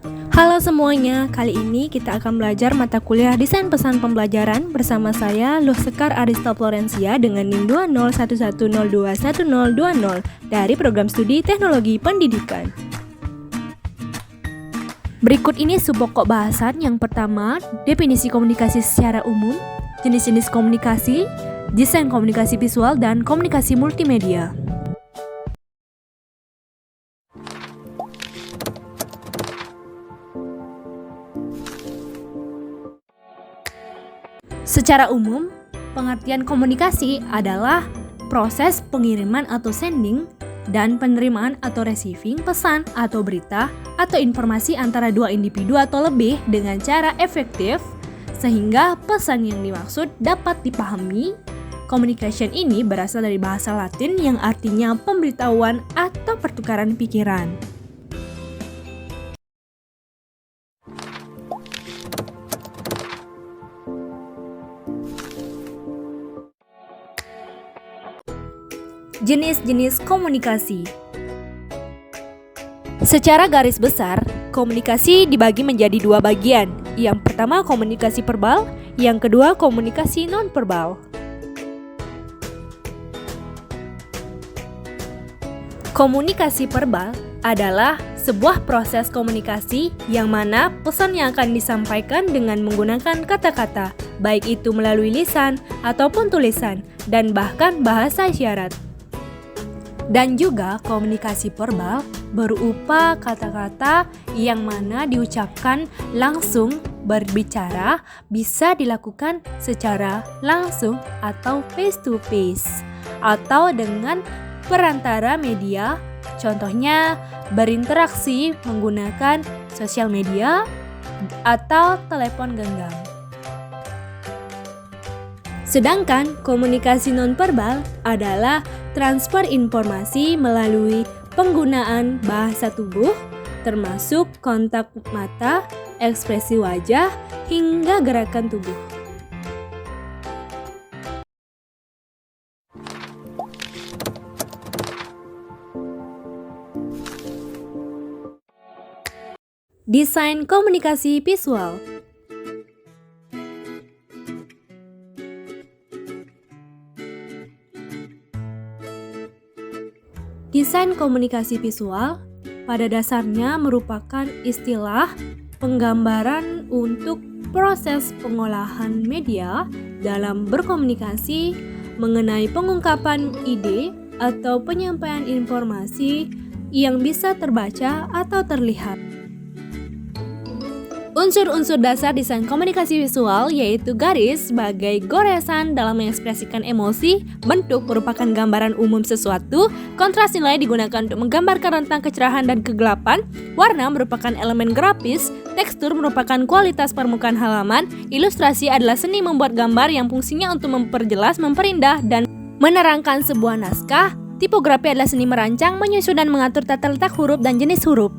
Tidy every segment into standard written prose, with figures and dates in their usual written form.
Halo semuanya, kali ini kita akan belajar mata kuliah Desain Pesan Pembelajaran bersama saya Luh Sekar Arista Florencia dengan NIM 2011021020 dari Program Studi Teknologi Pendidikan. Berikut ini subpokok bahasan. Yang pertama, definisi komunikasi secara umum, jenis-jenis komunikasi, desain komunikasi visual, dan komunikasi multimedia. Secara umum, pengertian komunikasi adalah proses pengiriman atau sending dan penerimaan atau receiving pesan atau berita atau informasi antara dua individu atau lebih dengan cara efektif sehingga pesan yang dimaksud dapat dipahami. Communication ini berasal dari bahasa Latin yang artinya pemberitahuan atau pertukaran pikiran. Jenis-jenis komunikasi. Secara garis besar, komunikasi dibagi menjadi dua bagian. Yang pertama komunikasi verbal, yang kedua komunikasi non-verbal. Komunikasi verbal adalah sebuah proses komunikasi yang mana pesan yang akan disampaikan dengan menggunakan kata-kata, baik itu melalui lisan ataupun tulisan, dan bahkan bahasa isyarat. Dan juga komunikasi verbal berupa kata-kata yang mana diucapkan langsung. Berbicara bisa dilakukan secara langsung atau face to face atau dengan perantara media, contohnya berinteraksi menggunakan sosial media atau telepon genggam. Sedangkan komunikasi nonverbal adalah transfer informasi melalui penggunaan bahasa tubuh, termasuk kontak mata, ekspresi wajah, hingga gerakan tubuh. Desain komunikasi visual. Desain komunikasi visual pada dasarnya merupakan istilah penggambaran untuk proses pengolahan media dalam berkomunikasi mengenai pengungkapan ide atau penyampaian informasi yang bisa terbaca atau terlihat. Unsur-unsur dasar desain komunikasi visual yaitu garis sebagai goresan dalam mengekspresikan emosi, bentuk merupakan gambaran umum sesuatu, kontras nilai digunakan untuk menggambarkan rentang kecerahan dan kegelapan, warna merupakan elemen grafis, tekstur merupakan kualitas permukaan halaman, ilustrasi adalah seni membuat gambar yang fungsinya untuk memperjelas, memperindah, dan menerangkan sebuah naskah, tipografi adalah seni merancang, menyusun dan mengatur tata letak huruf dan jenis huruf.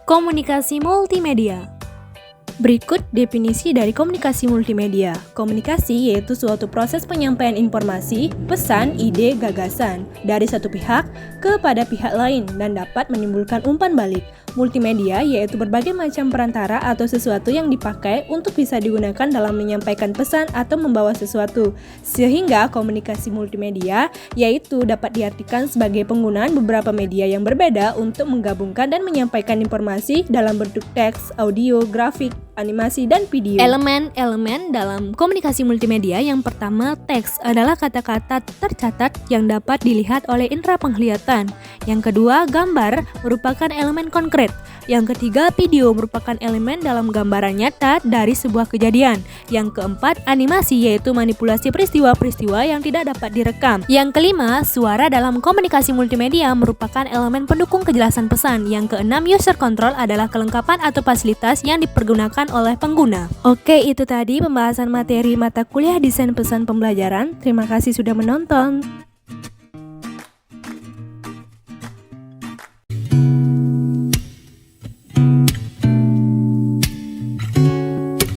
Komunikasi multimedia. Berikut definisi dari komunikasi multimedia. Komunikasi yaitu suatu proses penyampaian informasi, pesan, ide, gagasan dari satu pihak kepada pihak lain dan dapat menimbulkan umpan balik. Multimedia yaitu berbagai macam perantara atau sesuatu yang dipakai untuk bisa digunakan dalam menyampaikan pesan atau membawa sesuatu. Sehingga komunikasi multimedia yaitu dapat diartikan sebagai penggunaan beberapa media yang berbeda untuk menggabungkan dan menyampaikan informasi dalam bentuk teks, audio, grafik, animasi, dan video. Elemen-elemen dalam komunikasi multimedia yang pertama, teks adalah kata-kata tercatat yang dapat dilihat oleh indera penglihatan. Yang kedua, gambar merupakan elemen konkret. Yang ketiga, video merupakan elemen dalam gambaran nyata dari sebuah kejadian. Yang keempat, animasi yaitu manipulasi peristiwa-peristiwa yang tidak dapat direkam. Yang kelima, suara dalam komunikasi multimedia merupakan elemen pendukung kejelasan pesan. Yang keenam, user control adalah kelengkapan atau fasilitas yang dipergunakan oleh pengguna. Oke, itu tadi pembahasan materi mata kuliah Desain Pesan Pembelajaran. Terima kasih sudah menonton.